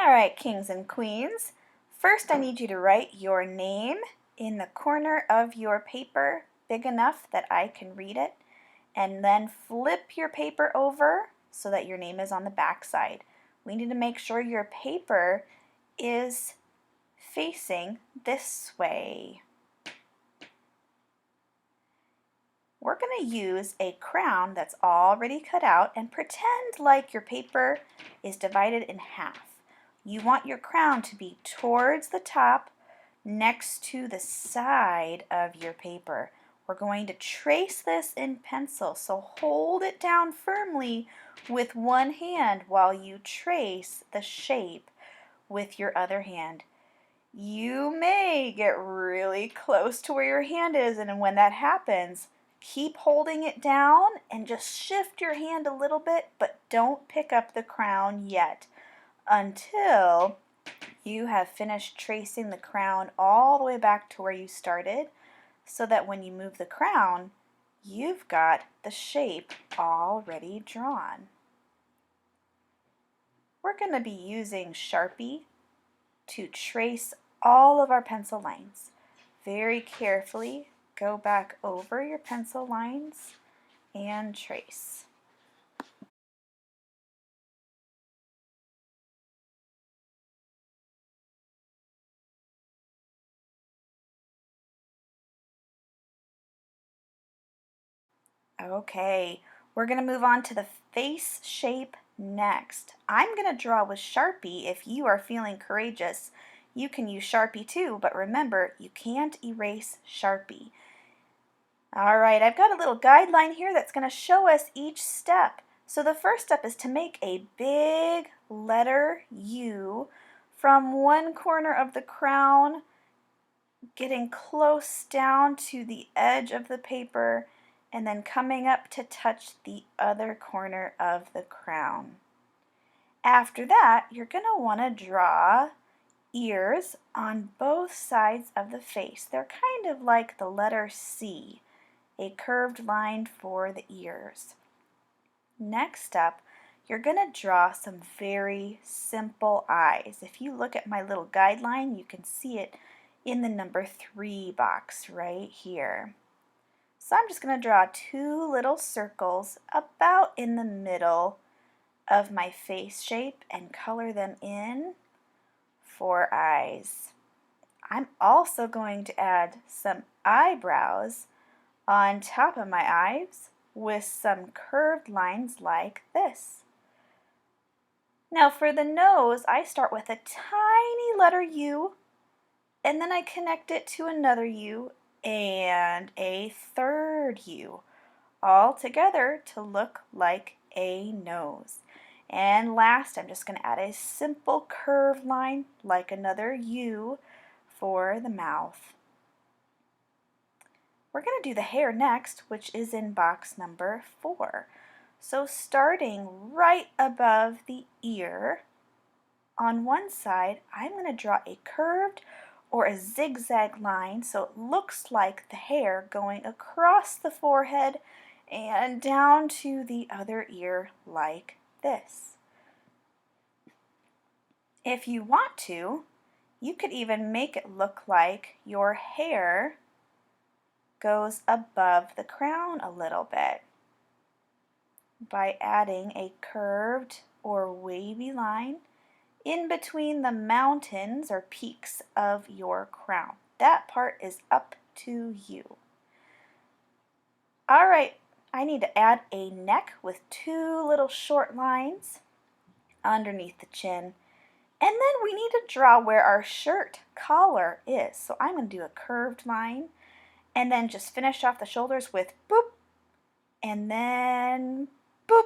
All right, kings and queens. First, I need you to write your name in the corner of your paper, big enough that I can read it, and then flip your paper over so that your name is on the back side. We need to make sure your paper is facing this way. We're going to use a crown that's already cut out and pretend like your paper is divided in half. You want your crown to be towards the top next to the side of your paper. We're going to trace this in pencil, so hold it down firmly with one hand while you trace the shape with your other hand. You may get really close to where your hand is, and when that happens, keep holding it down and just shift your hand a little bit, but don't pick up the crown yet until you have finished tracing the crown all the way back to where you started, so that when you move the crown, you've got the shape already drawn. We're going to be using Sharpie to trace all of our pencil lines. Very carefully go back over your pencil lines and trace. Okay, we're going to move on to the face shape next. I'm going to draw with Sharpie. If you are feeling courageous, you can use Sharpie too, but remember, you can't erase Sharpie. All right, I've got a little guideline here that's going to show us each step. So the first step is to make a big letter U from one corner of the crown, getting close down to the edge of the paper, and then coming up to touch the other corner of the crown. After that, you're going to want to draw ears on both sides of the face. They're kind of like the letter C, a curved line for the ears. Next up, you're going to draw some very simple eyes. If you look at my little guideline, you can see it in the number 3 box right here. So I'm just going to draw 2 little circles about in the middle of my face shape and color them in for eyes. I'm also going to add some eyebrows on top of my eyes with some curved lines like this. Now for the nose, I start with a tiny letter U, and then I connect it to another U and a third U, all together to look like a nose. And last, I'm just going to add a simple curved line like another U for the mouth. We're going to do the hair next, which is in box number 4. So starting right above the ear, on one side, I'm going to draw a curved or a zigzag line so it looks like the hair going across the forehead and down to the other ear like this. If you want to, you could even make it look like your hair goes above the crown a little bit by adding a curved or wavy line in between the mountains or peaks of your crown. That part is up to you. All right, I need to add a neck with 2 little short lines underneath the chin. And then we need to draw where our shirt collar is. So I'm going to do a curved line and then just finish off the shoulders with boop and then boop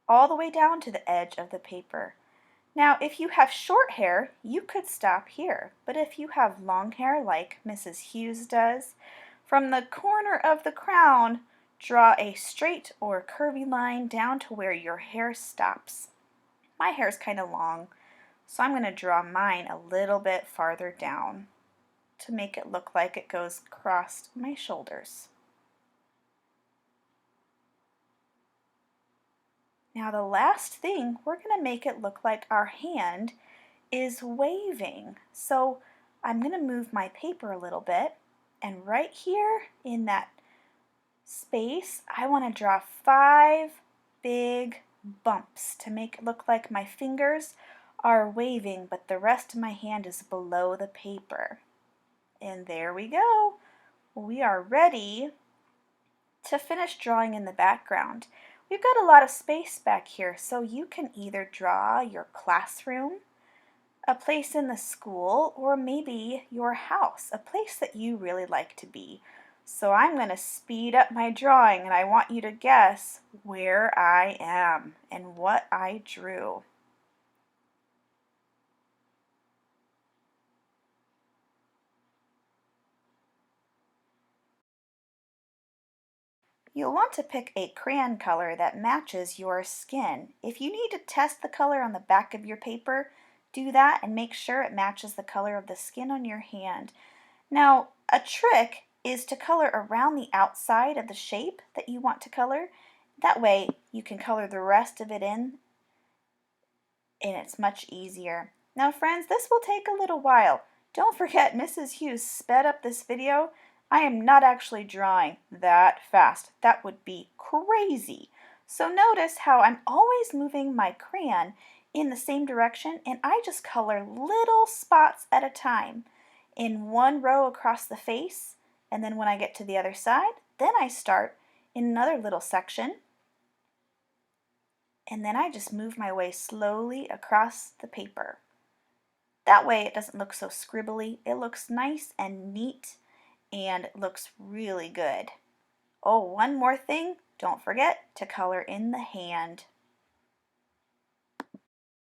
all the way down to the edge of the paper. Now, if you have short hair, you could stop here, but if you have long hair like Mrs. Hughes does, from the corner of the crown, draw a straight or curvy line down to where your hair stops. My hair is kind of long, so I'm going to draw mine a little bit farther down to make it look like it goes across my shoulders. Now the last thing, we're going to make it look like our hand is waving. So I'm going to move my paper a little bit, and right here in that space, I want to draw 5 big bumps to make it look like my fingers are waving, but the rest of my hand is below the paper. And there we go. We are ready to finish drawing in the background. We've got a lot of space back here, so you can either draw your classroom, a place in the school, or maybe your house, a place that you really like to be. So I'm going to speed up my drawing, and I want you to guess where I am and what I drew. You'll want to pick a crayon color that matches your skin. If you need to test the color on the back of your paper, do that and make sure it matches the color of the skin on your hand. Now, a trick is to color around the outside of the shape that you want to color. That way you can color the rest of it in and it's much easier. Now friends, this will take a little while. Don't forget Mrs. Hughes sped up this video. I am not actually drawing that fast. That would be crazy. So notice how I'm always moving my crayon in the same direction, and I just color little spots at a time in one row across the face, and then when I get to the other side, then I start in another little section, and then I just move my way slowly across the paper. That way it doesn't look so scribbly. It looks nice and neat and looks really good. Oh, one more thing, don't forget to color in the hand.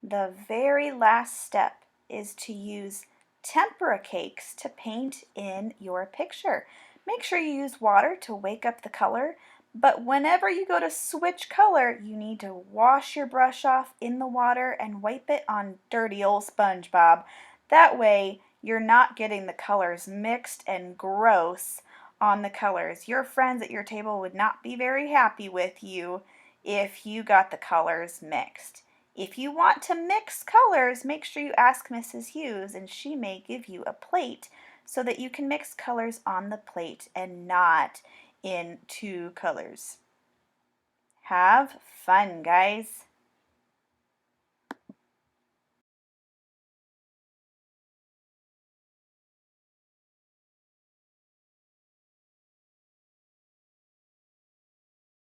The very last step is to use tempera cakes to paint in your picture. Make sure you use water to wake up the color, but whenever you go to switch color, you need to wash your brush off in the water and wipe it on dirty old SpongeBob. That way, you're not getting the colors mixed and gross on the colors. Your friends at your table would not be very happy with you if you got the colors mixed. If you want to mix colors, make sure you ask Mrs. Hughes and she may give you a plate so that you can mix colors on the plate and not in two colors. Have fun, guys!